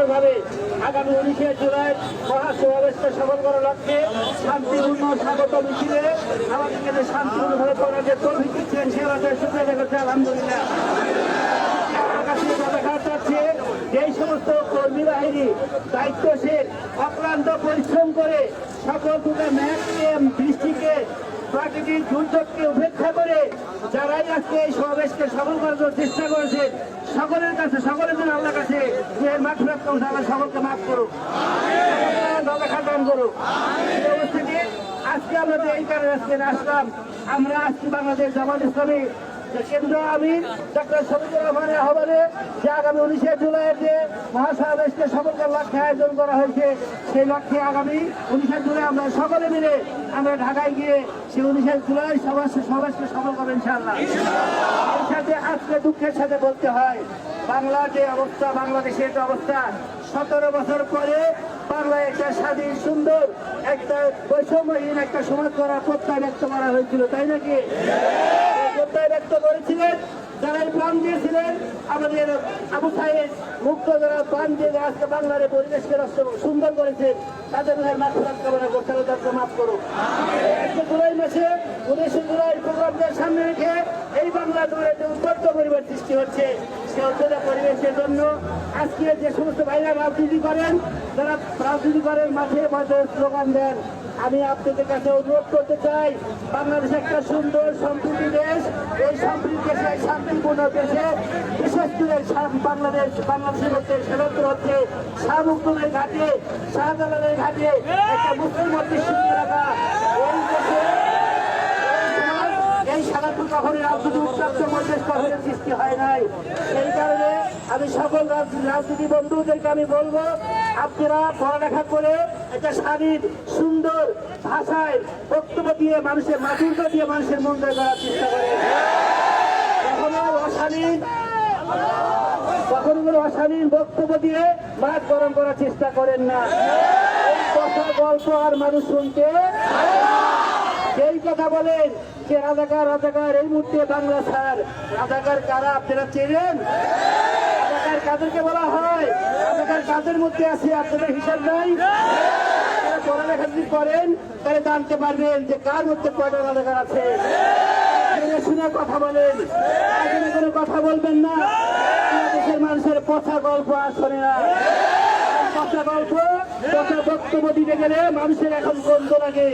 সুন্দরভাবে আগামী 19শে জুলাই মহাসমাবেশকে সফল করার লক্ষ্যে শান্তিপূর্ণ স্বাগত মিছিলে আমাদেরকে যে শান্তিপূর্ণভাবে করার যে তৌফিক দিচ্ছেন সে ব্যাপারে শুকরিয়া করছি আলহামদুলিল্লাহ। দেখা যাচ্ছে যেই সমস্ত কর্মী বাহিনী দায়িত্বশীল অক্লান্ত পরিশ্রম করে সকল প্রকার ম্যাচকে বৃষ্টিকে প্রাকৃতিক দুর্যোগকে উপেক্ষা করে যারাই আজকে এই সমাবেশকে সফল করার জন্য চেষ্টা করেছেন সকলের কাছে সকলের জন্য আল্লাহর কাছে যে মাগফিরাত করুন, আল্লাহ সকলকে মাফ করুক, খাদান করুক। এই অবস্থাতে আজকে আমরা যে এই কারণে আজকে আসলাম, আমরা আজকে বাংলাদেশ জামাত ইসলামী কেন্দ্র আমির ডক্টর শফিকুর রহমানের আহ্বানে যে আগামী 19শে জুলাইয়ের যে মহাসমাবেশকে সফল করার লক্ষ্যে আয়োজন করা হয়েছে, সেই লক্ষ্যে আগামী 19শে জুলাই আমরা সকলে মিলে আমরা ঢাকায় গিয়ে সেই 19শে জুলাই সমাবেশকে সফল করবো ইনশাআল্লাহ। এর সাথে আজকে দুঃখের সাথে বলতে হয়, বাংলার যে অবস্থা, বাংলাদেশের যে অবস্থা, 17 বছর পরে বাংলায় একটা স্বাধীন সুন্দর একটা বৈষম্যহীন একটা সমাজ করার প্রত্যয় ব্যক্ত করা হয়েছিল, তাই নাকি? প্রত্যয় ব্যক্ত করেছিলেন যারা প্রাণ দিয়েছিলেন, আমাদের আবু সাইদ মুক্ত যারা প্রাণ দিয়ে আজকে বাংলার পরিবেশকে সুন্দর করেছেন, তাদের মাগফিরাত কামনা করতে হবে, তাদেরকে মাফ করুক। আজকে জুলাই মাসে 19শে জুলাই প্রোগ্রামদের সামনে রেখে এই বাংলা জুড়ে যে উদ্বদ্ধ পরিবেশ সৃষ্টি হচ্ছে, সে উদ্বদ্ধ পরিবেশের জন্য আজকে যে সমস্ত ভাইরা রাজনীতি করেন, যারা রাজনীতি করেন মাঠে মাঠে স্লোগান দেন, আমি আপনাদের কাছে অনুরোধ করতে চাই, বাংলাদেশ একটা সুন্দর সম্প্রীতি দেশ, এই সম্প্রীতি দেশে শান্তিপূর্ণ দেশে বিশেষ করে বাংলাদেশের মধ্যে সীমান্ত হচ্ছে শাহমুক্তমের ঘাটে, শাহজালালের ঘাটে একটা মুসলিম মধ্যস্থিতি রাখা, এই দেশে এই সাধারণ কখনই রাজনীতি উত্তপ্ত পরিবেশ কখনো সৃষ্টি হয় নাই। সেই কারণে আমি সকল রাজনীতি বন্ধুদেরকে আমি বলবো, আপনারা পড়ালেখা করে একটা স্বাধীন সুন্দর ভাষায় বক্তব্য দিয়ে মানুষের মাধুর্য দিয়ে মানুষের মন জয় করার চেষ্টা করে, কখনো অশালীন বক্তব্য দিয়ে মাঠ গরম করার চেষ্টা করেন না। এই কথা গল্প আর মানুষ শুনতে, যেই কথা বলেন যে রাজাকার রাজাকার, এই মুহূর্তে বাংলা স্যার রাজাকার কারা আপনারা চেনেন? রাজাকার কাদেরকে বলা হয়? রাজাকার কাদের মধ্যে আছে আপনাদের হিসাব নাই? পড়ালেখা যদি করেন তাহলে জানতে পারবেন যে কার মধ্যে কয়টা রাজাকার আছে। শুনে কথা বলেন, কোনো কথা বলবেন না। দেশের মানুষের পচা গল্প আর শোনে না, পচা গল্প পচা বক্তব্য দিতে গেলে মানুষের এখন গন্ধ লাগে,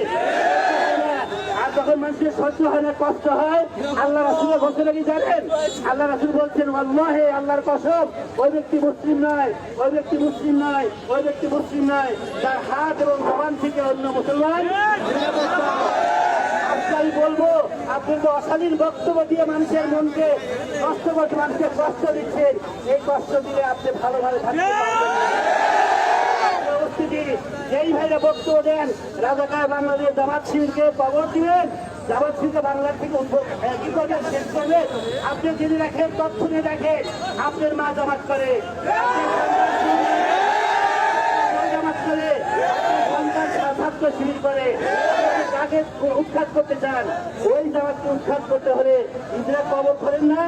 আর যখন মানুষের সহ্য হয় না, কষ্ট হয়, আল্লাহ রাসূলের ঘোষণা কি জানেন? আল্লাহ রাসূল বলছেন, আল্লাহে আল্লাহর কসম, ওই ব্যক্তি মুসলিম নয়, ওই ব্যক্তি মুসলিম নয়, ওই ব্যক্তি মুসলিম নয় যার হাত এবং জবান থেকে অন্য মুসলমান। আমি বলবো, আপনি তো অশালীন বক্তব্য দিয়ে মানুষের মনকে কষ্ট করতে, মানুষকে কষ্ট দিচ্ছেন, এই কষ্ট দিলে আপনি ভালোভাবে থাকতে পারবেন না। যেই ভাইরা বক্তব্য দেন রাজাকার বাংলাদেশ জামাত শিবিরকে কবর দিবেন, জামাত শিবিরকে বাংলার থেকে কি করবেন, শেষ করবেন। আপনি জেনে রাখেন, তথ্য নিয়ে দেখেন, আপনার মা জামাত করে, জামাত করে, সন্তান ছাত্র শিবির করে, কাকে উৎখাত করতে চান? ওই জামাতকে উৎখাত করতে হলে নিজেরা কবর করেন না,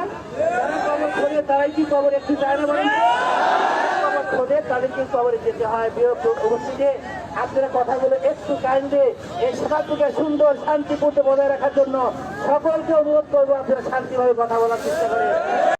যারা কবর করে তারাই কি কবর একটু যায় না বলেন? খোঁজে তাদেরকে কবরে যেতে হয়। উপস্থিতি আপনারা কথাগুলো একটু কাইন্ডে এই সভাটাকে সুন্দর শান্তিপূর্ণ বজায় রাখার জন্য সকলকে অনুরোধ করবো, আপনারা শান্তিভাবে কথা বলার চেষ্টা করেন।